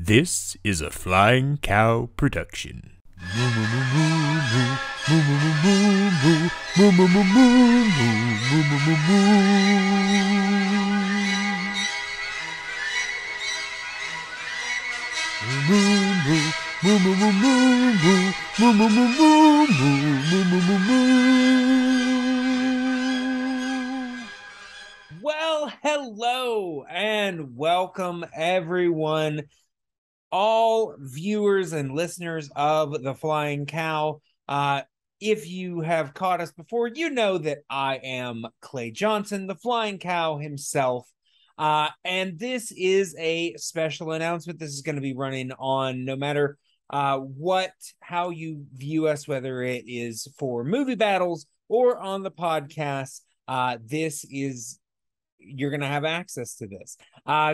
This is a Flying Cow production. Well, hello and welcome everyone, all viewers and listeners of The Flying Cow. If you have caught us before, you know that I am Clay Johnson, the Flying Cow himself. And this is a special announcement. This is going to be running on no matter how you view us, whether it is for movie battles or on the podcast. You're going to have access to this.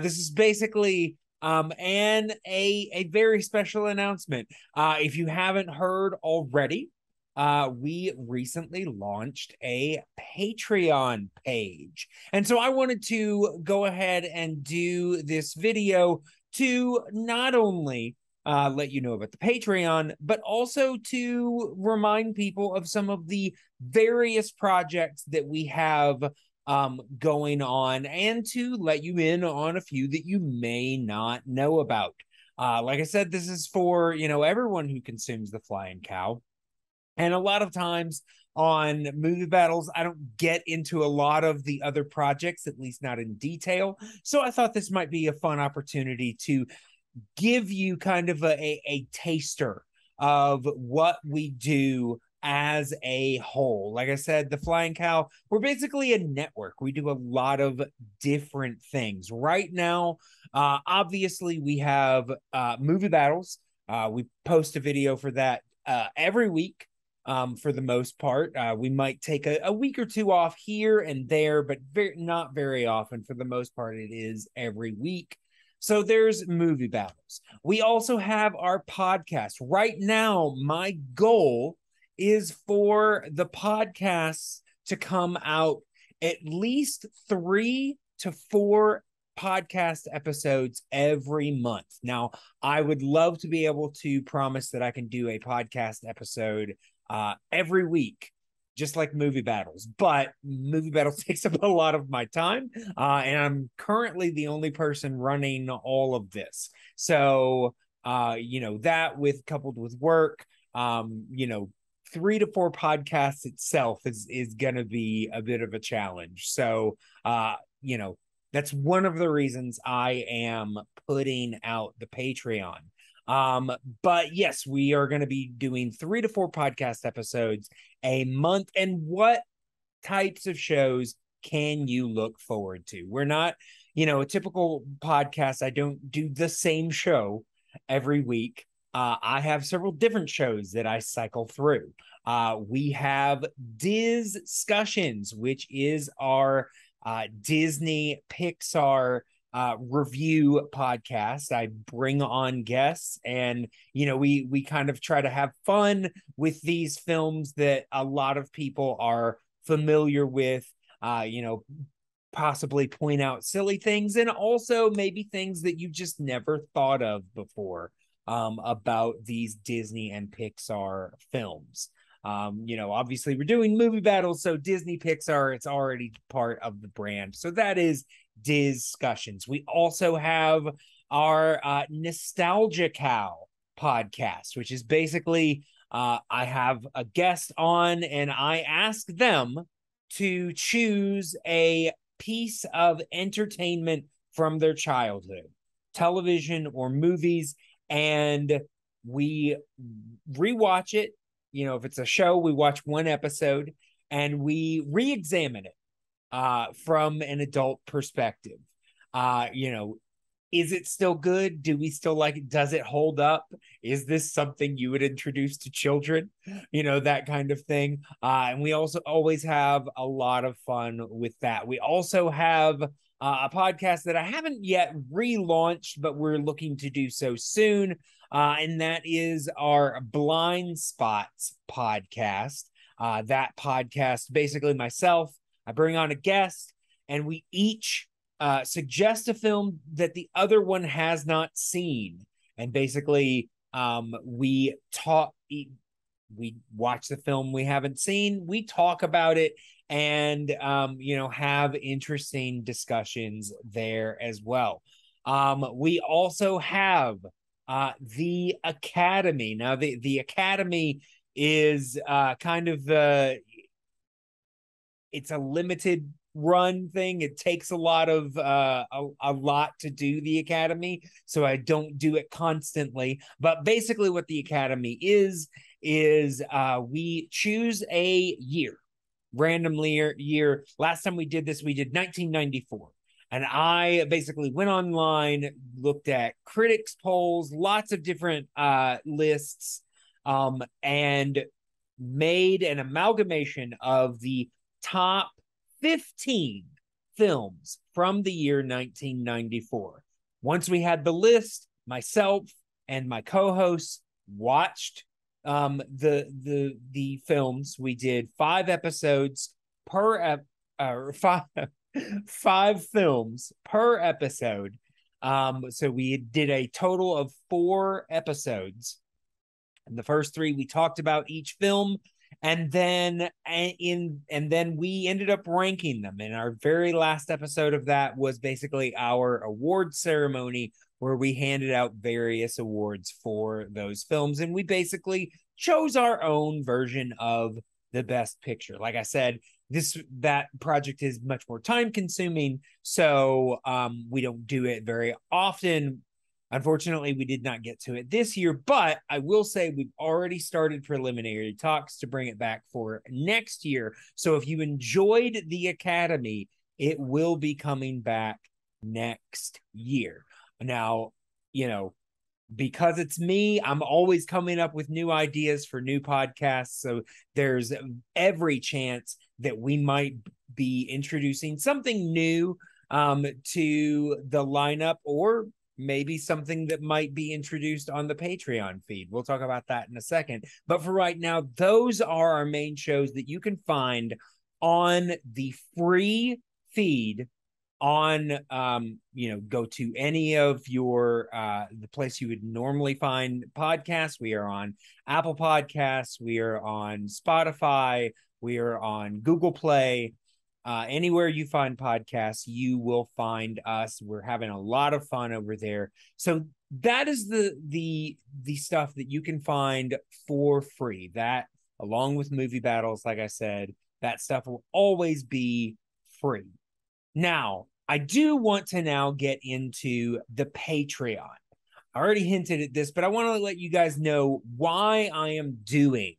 This is basically a very special announcement. If you haven't heard already, we recently launched a Patreon page. And so I wanted to go ahead and do this video to not only let you know about the Patreon, but also to remind people of some of the various projects that we have going on, and to let you in on a few that you may not know about. Like I said, this is for, everyone who consumes the Flying Cow. And a lot of times on movie battles, I don't get into a lot of the other projects, at least not in detail. So I thought this might be a fun opportunity to give you kind of a taster of what we do as a whole. Like I said, the Flying Cow, we're basically a network. We do a lot of different things. Right now, obviously, we have movie battles. We post a video for that every week. For the most part, we might take a week or two off here and there, but not very often. For the most part, it is every week. So there's movie battles. We also have our podcast. Right now, my goal is for the podcasts to come out at least 3 to 4 podcast episodes every month. Now, I would love to be able to promise that I can do a podcast episode every week, just like movie battles, but movie battles takes up a lot of my time, and I'm currently the only person running all of this. So that with coupled with work, 3 to 4 podcasts itself is going to be a bit of a challenge. So that's one of the reasons I am putting out the Patreon. But yes, we are going to be doing 3 to 4 podcast episodes a month. And what types of shows can you look forward to? We're not, a typical podcast. I don't do the same show every week. I have several different shows that I cycle through. We have Discussions, which is our Disney Pixar review podcast. I bring on guests, and we kind of try to have fun with these films that a lot of people are familiar with, possibly point out silly things, and also maybe things that you just never thought of before about these Disney and Pixar films. Obviously we're doing movie battles, so Disney Pixar, it's already part of the brand. So that is Discussions. We also have our Nostalgia Cow podcast, which is basically I have a guest on and I ask them to choose a piece of entertainment from their childhood, television or movies, and we rewatch it. If it's a show, we watch one episode and we re-examine it from an adult perspective. Is it still good? Do we still like it? Does it hold up? Is this something you would introduce to children? That kind of thing. And we also always have a lot of fun with that. We also have a podcast that I haven't yet relaunched, but we're looking to do so soon. And that is our Blind Spots podcast. That podcast, basically myself, I bring on a guest, and we each suggest a film that the other one has not seen. And basically, we watch the film we haven't seen, we talk about it, and have interesting discussions there as well. We also have the Academy. Now, the Academy is kind of it's a limited run thing. It takes a lot of a lot to do the Academy, so I don't do it constantly. But basically what the Academy is we choose a year, randomly year. Last time we did this, we did 1994. And I basically went online, looked at critics polls, lots of different lists, and made an amalgamation of the top 15 films from the year 1994. Once we had the list, myself and my co-hosts watched the films. We did 5 episodes per five films per episode. So we did a total of 4 episodes. And the first 3 we talked about each film, and then we ended up ranking them. And our very last episode of that was basically our award ceremony, where we handed out various awards for those films, and we basically chose our own version of the best picture. Like I said, that project is much more time consuming, so we don't do it very often. Unfortunately, we did not get to it this year, but I will say we've already started preliminary talks to bring it back for next year. So if you enjoyed the Academy, it will be coming back next year. Now, because it's me, I'm always coming up with new ideas for new podcasts. So there's every chance that we might be introducing something new to the lineup, or maybe something that might be introduced on the Patreon feed. We'll talk about that in a second. But for right now, those are our main shows that you can find on the free feed on go to any of your the place you would normally find podcasts. We are on Apple Podcasts, we are on Spotify, we are on Google Play. Anywhere you find podcasts, you will find us. We're having a lot of fun over there. So that is the stuff that you can find for free. That, along with movie battles, like I said, that stuff will always be free. Now, I do want to now get into the Patreon. I already hinted at this, but I want to let you guys know why I am doing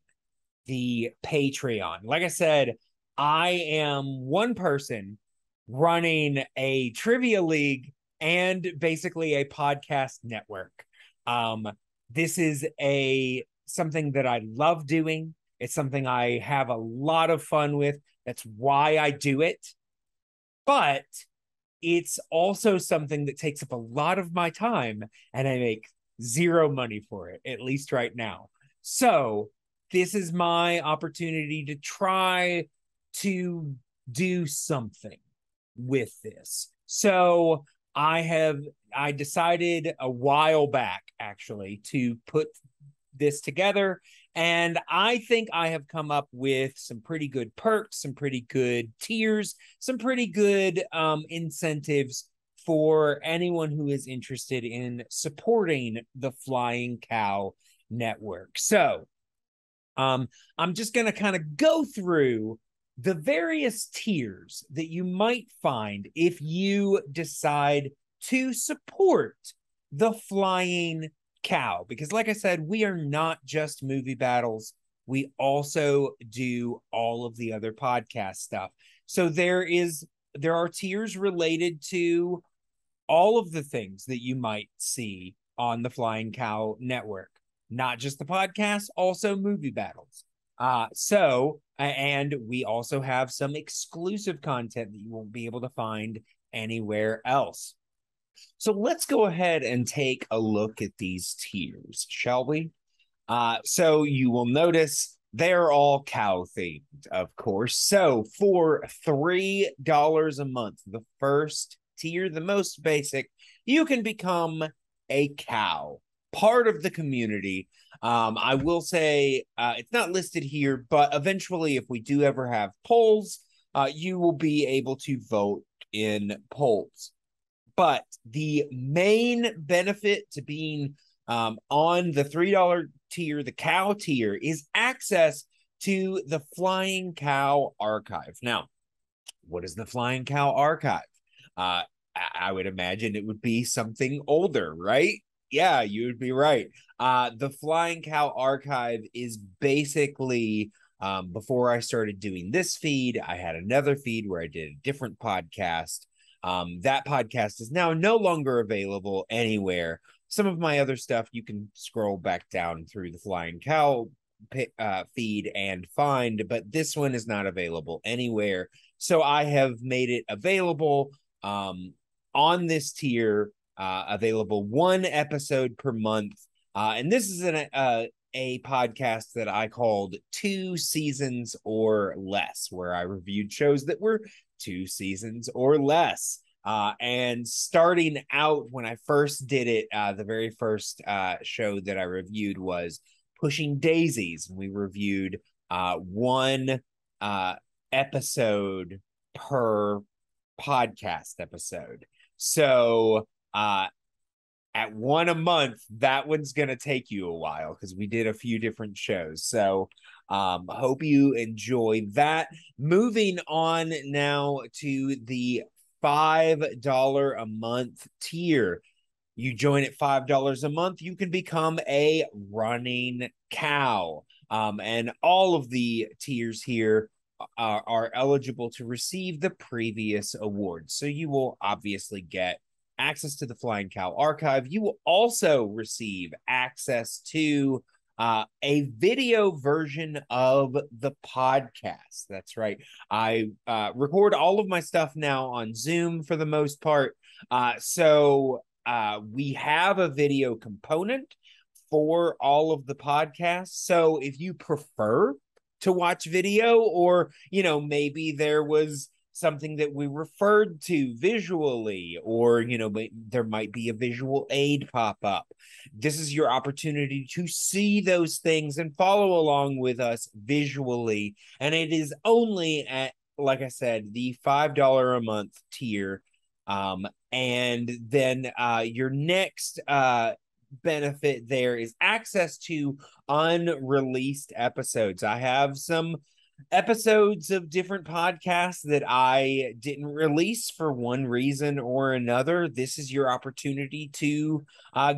the Patreon. Like I said, I am one person running a trivia league and basically a podcast network. This is something that I love doing. It's something I have a lot of fun with. That's why I do it. But it's also something that takes up a lot of my time, and I make zero money for it, at least right now. So this is my opportunity to try to do something with this. So I decided a while back, actually, to put this together, and I think I have come up with some pretty good perks, some pretty good tiers, some pretty good incentives for anyone who is interested in supporting the Flying Cow Network. So I'm just going to kind of go through the various tiers that you might find if you decide to support the Flying Cow. Because like I said, we are not just movie battles. We also do all of the other podcast stuff. So there are tiers related to all of the things that you might see on the Flying Cow Network. Not just the podcast, also movie battles. And we also have some exclusive content that you won't be able to find anywhere else. So let's go ahead and take a look at these tiers, shall we? So you will notice they're all cow themed, of course. So for $3 a month, the first tier, the most basic, you can become a cow part of the community. I will say it's not listed here, but eventually, if we do ever have polls, you will be able to vote in polls. But the main benefit to being on the $3 tier, the cow tier, is access to the Flying Cow Archive. Now, what is the Flying Cow Archive? I would imagine it would be something older, right? Yeah, you would be right. The Flying Cow Archive is basically before I started doing this feed, I had another feed where I did a different podcast. That podcast is now no longer available anywhere. Some of my other stuff you can scroll back down through the Flying Cow feed and find, but this one is not available anywhere. So I have made it available on this tier, available one episode per month. And this is a podcast that I called 2 Seasons or Less, where I reviewed shows that were 2 seasons or less. And starting out when I first did it, the very first show that I reviewed was Pushing Daisies. We reviewed one episode per podcast episode. So at one a month, that one's going to take you a while because we did a few different shows. So hope you enjoy that. Moving on now to the $5 a month tier. You join at $5 a month, you can become a running cow. And all of the tiers here are eligible to receive the previous awards. So you will obviously get access to the Flying Cow Archive. You will also receive access to a video version of the podcast. That's right. I record all of my stuff now on Zoom for the most part. So we have a video component for all of the podcasts. So if you prefer to watch video, or, you know, maybe there was something that we referred to visually, or, you know, there might be a visual aid pop up, this is your opportunity to see those things and follow along with us visually. And it is only at, like I said, the $5 a month tier. And then your next benefit there is access to unreleased episodes. I have some episodes of different podcasts that I didn't release for one reason or another. This is your opportunity to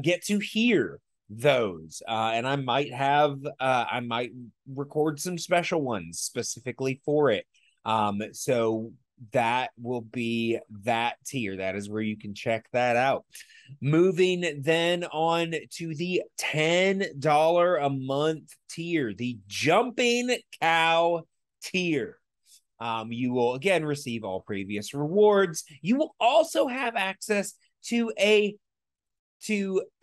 get to hear those. And I might record some special ones specifically for it. So that will be that tier. That is where you can check that out. Moving then on to the $10 a month tier, the Jumping Cow tier. You will again receive all previous rewards. You will also have access to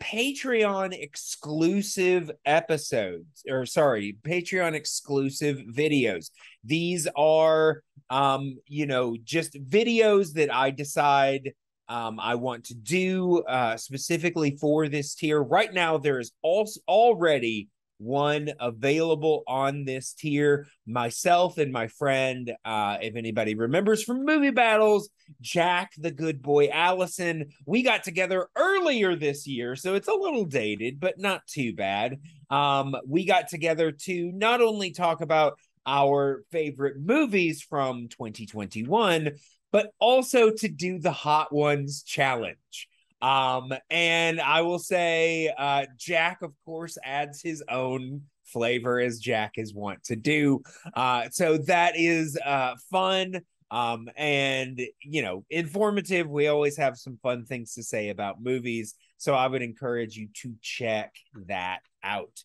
Patreon exclusive episodes, or sorry, Patreon exclusive videos. These are just videos that I decide I want to do specifically for this tier. Right now, there is also already one available on this tier. Myself and my friend, if anybody remembers from Movie Battles, Jack the Good Boy Allison, we got together earlier this year, so it's a little dated, but not too bad. We got together to not only talk about our favorite movies from 2021, but also to do the Hot Ones challenge. And I will say, Jack, of course, adds his own flavor as Jack is wont to do. So that is fun and, informative. We always have some fun things to say about movies. So I would encourage you to check that out.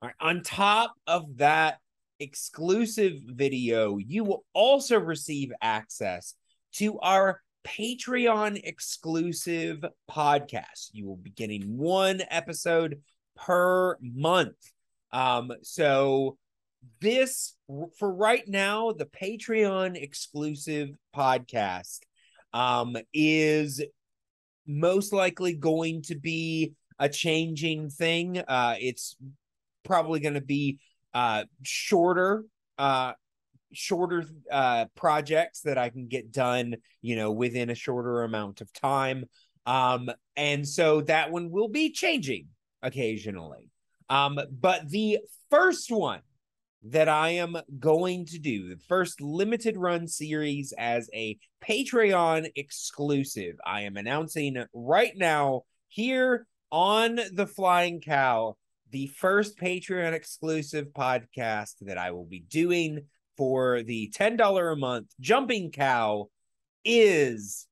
All right. On top of that exclusive video, you will also receive access to our Patreon exclusive podcast. You will be getting one episode per month. So this, for right now, the Patreon exclusive podcast is most likely going to be a changing thing. It's probably going to be shorter projects that I can get done, within a shorter amount of time. And so that one will be changing occasionally. But the first one that I am going to do, the first limited run series as a Patreon exclusive, I am announcing right now here on the Flying Cow, the first Patreon exclusive podcast that I will be doing for the $10 a month Jumping Cow is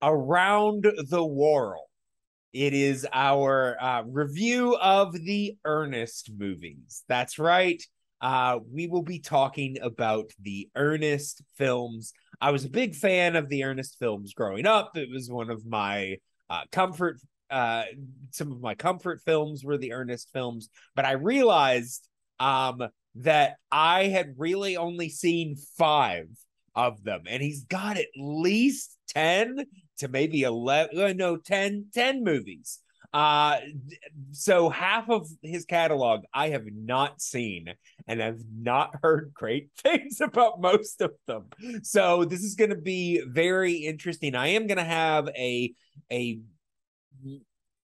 Around the World. It is our review of the Ernest movies. That's right. We will be talking about the Ernest films. I was a big fan of the Ernest films growing up. It was one of my some of my comfort films were the Ernest films, but I realized that I had really only seen 5 of them, and he's got at least 10 to maybe 11, no, 10 movies. So half of his catalog I have not seen and have not heard great things about most of them. So this is going to be very interesting. I am going to have a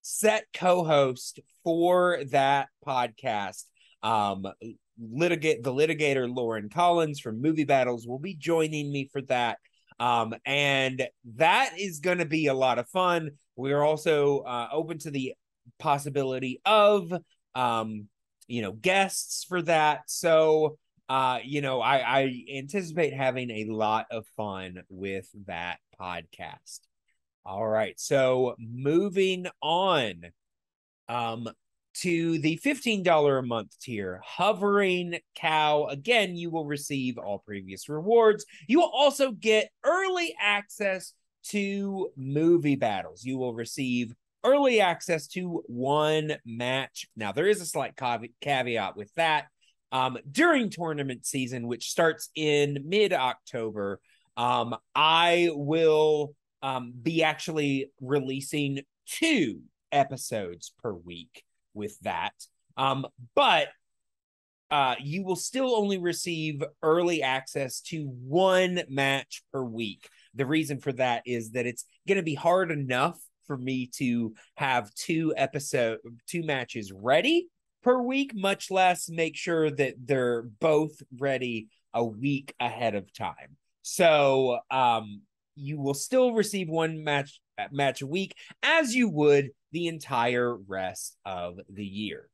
set co-host for that podcast. The litigator Lauren Collins from Movie Battles will be joining me for that. And that is going to be a lot of fun. We're also open to the possibility of guests for that. So I anticipate having a lot of fun with that podcast. All right, so moving on to the $15 a month tier, Hovering Cow. Again, you will receive all previous rewards. You will also get early access to Movie Battles. You will receive early access to one match. Now, there is a slight caveat with that. During tournament season, which starts in mid-October, I will be actually releasing 2 episodes per week with that. But you will still only receive early access to 1 match per week. The reason for that is that it's going to be hard enough for me to have 2 matches ready per week, much less make sure that they're both ready a week ahead of time. So you will still receive 1 match a week, as you would the entire rest of the year.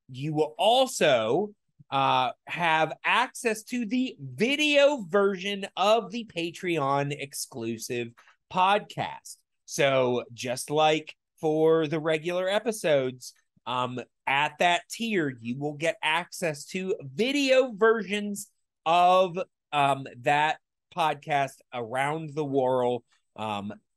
You will also have access to the video version of the Patreon exclusive podcast. So just like for the regular episodes, at that tier, you will get access to video versions of that podcast Around the World.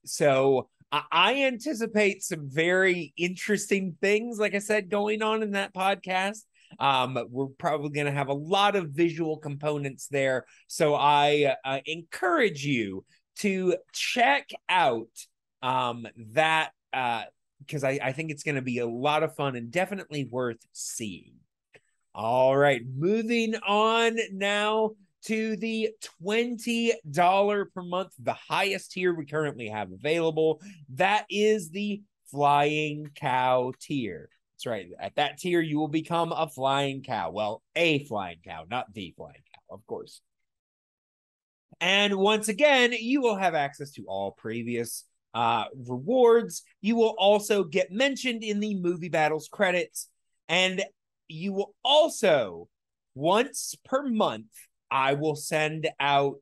So I anticipate some very interesting things, like I said, going on in that podcast. We're probably going to have a lot of visual components there. So I encourage you to check out that because I think it's going to be a lot of fun and definitely worth seeing. All right, moving on now to the $20 per month, the highest tier we currently have available. That is the Flying Cow tier. That's right. At that tier, you will become a flying cow. Well, a flying cow, not the flying cow, of course. And once again, you will have access to all previous rewards. You will also get mentioned in the Movie Battles credits. And you will also, once per month, I will send out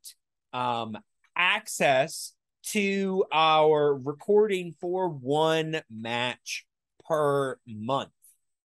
access to our recording for 1 match per month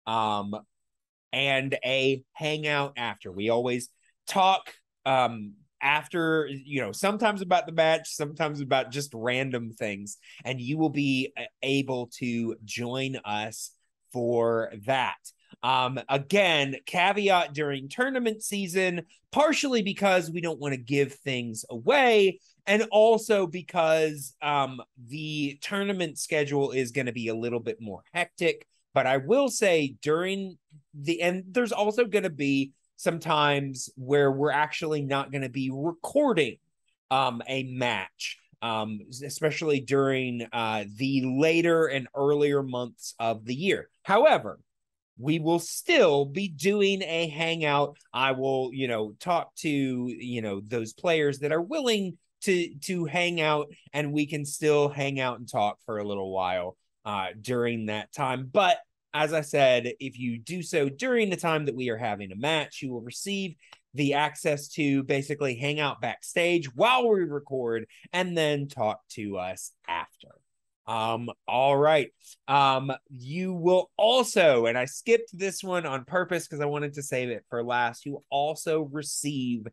and a hangout after. We always talk after, sometimes about the match, sometimes about just random things, and you will be able to join us for that. Again, caveat during tournament season, partially because we don't want to give things away, and also because the tournament schedule is going to be a little bit more hectic. But I will say and there's also going to be some times where we're actually not going to be recording a match, especially during the later and earlier months of the year. However, we will still be doing a hangout. I will, talk to, those players that are willing to hang out, and we can still hang out and talk for a little while during that time. But as I said, if you do so during the time that we are having a match, you will receive the access to basically hang out backstage while we record and then talk to us after. All right. You will also, and I skipped this one on purpose because I wanted to save it for last, you will also receive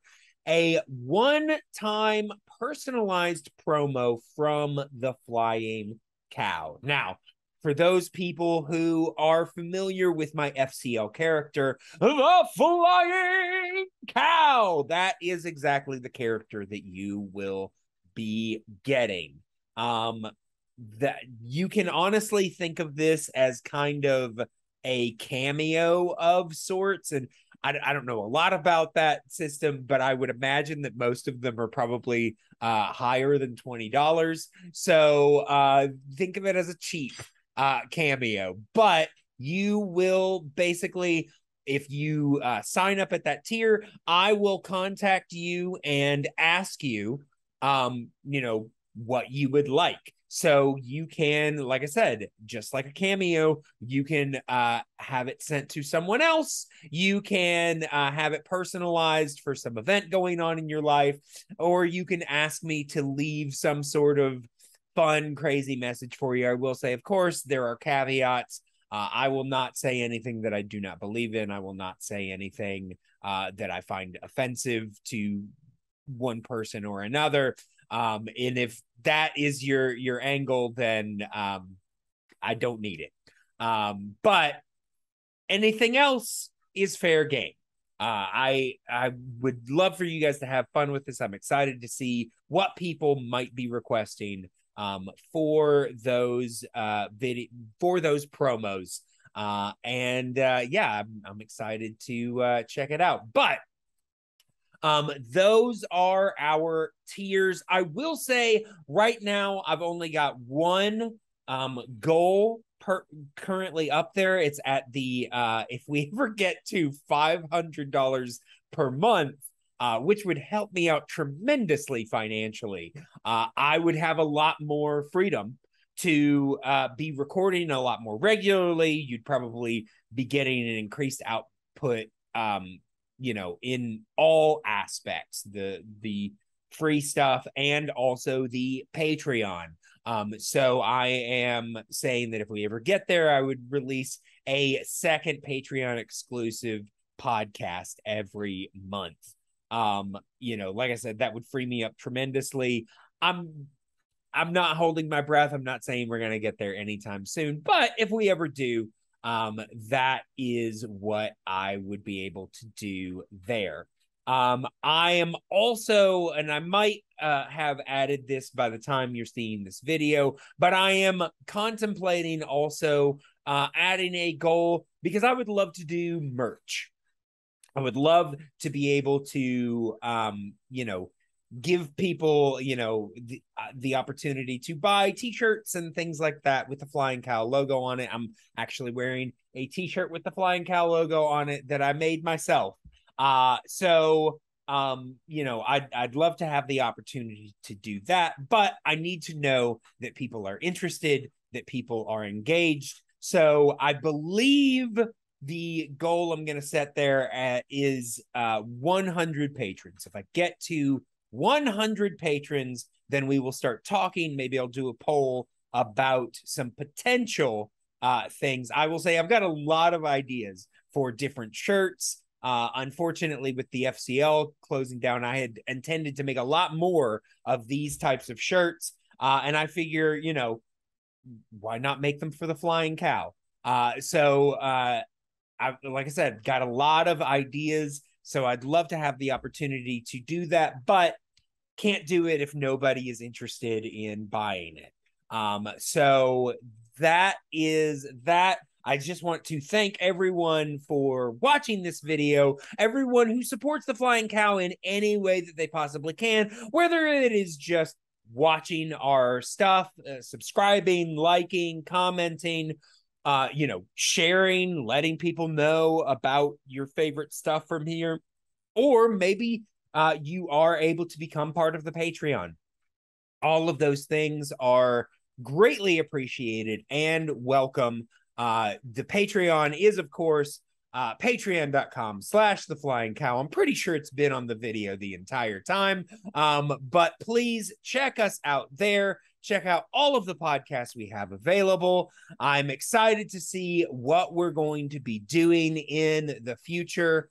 a one-time personalized promo from the Flying Cow. Now, for those people who are familiar with my FCL character, the Flying Cow, that is exactly the character that you will be getting. That you can honestly think of this as kind of a cameo of sorts. And I don't know a lot about that system, but I would imagine that most of them are probably higher than $20. So think of it as a cheap cameo. But you will basically, if you sign up at that tier, I will contact you and ask you, what you would like. So you can, like I said, just like a cameo, you can have it sent to someone else. You can have it personalized for some event going on in your life, or you can ask me to leave some sort of fun, crazy message for you. I will say, of course, there are caveats. I will not say anything that I do not believe in. I will not say anything that I find offensive to one person or another. And if that is your angle, then I don't need it. But anything else is fair game. I would love for you guys to have fun with this. I'm excited to see what people might be requesting for those promos. I'm excited to check it out. But those are our tiers. I will say right now I've only got one goal currently up there. It's at the if we ever get to $500 per month, which would help me out tremendously financially, I would have a lot more freedom to be recording a lot more regularly. You'd probably be getting an increased output in all aspects, the free stuff and also the Patreon. So I am saying that if we ever get there, I would release a second Patreon exclusive podcast every month. Like I said, that would free me up tremendously. I'm not holding my breath. I'm not saying we're going to get there anytime soon, but if we ever do, that is what I would be able to do there. I am also, and I might have added this by the time you're seeing this video, but I am contemplating also adding a goal because I would love to do merch. I would love to be able to, give people, the opportunity to buy t-shirts and things like that with the Flying Cow logo on it. I'm actually wearing a t-shirt with the Flying Cow logo on it that I made myself. I'd love to have the opportunity to do that, but I need to know that people are interested, that people are engaged. So I believe the goal I'm going to set there is 100 patrons. If I get to 100 patrons, then we will start talking. Maybe I'll do a poll about some potential things. I will say I've got a lot of ideas for different shirts. Unfortunately, with the FCL closing down, I had intended to make a lot more of these types of shirts. And I figure, why not make them for the Flying Cow? Like I said, got a lot of ideas. So I'd love to have the opportunity to do that. But can't do it if nobody is interested in buying it. So that is that. I just want to thank everyone for watching this video, everyone who supports the Flying Cow in any way that they possibly can, whether it is just watching our stuff, subscribing, liking, commenting, sharing, letting people know about your favorite stuff from here, or maybe you are able to become part of the Patreon. All of those things are greatly appreciated and welcome. The Patreon is, of course, patreon.com/the Flying Cow. I'm pretty sure it's been on the video the entire time. But please check us out there. Check out all of the podcasts we have available. I'm excited to see what we're going to be doing in the future.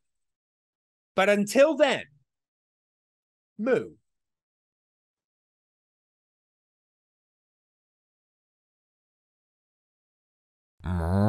But until then, moo. Moo.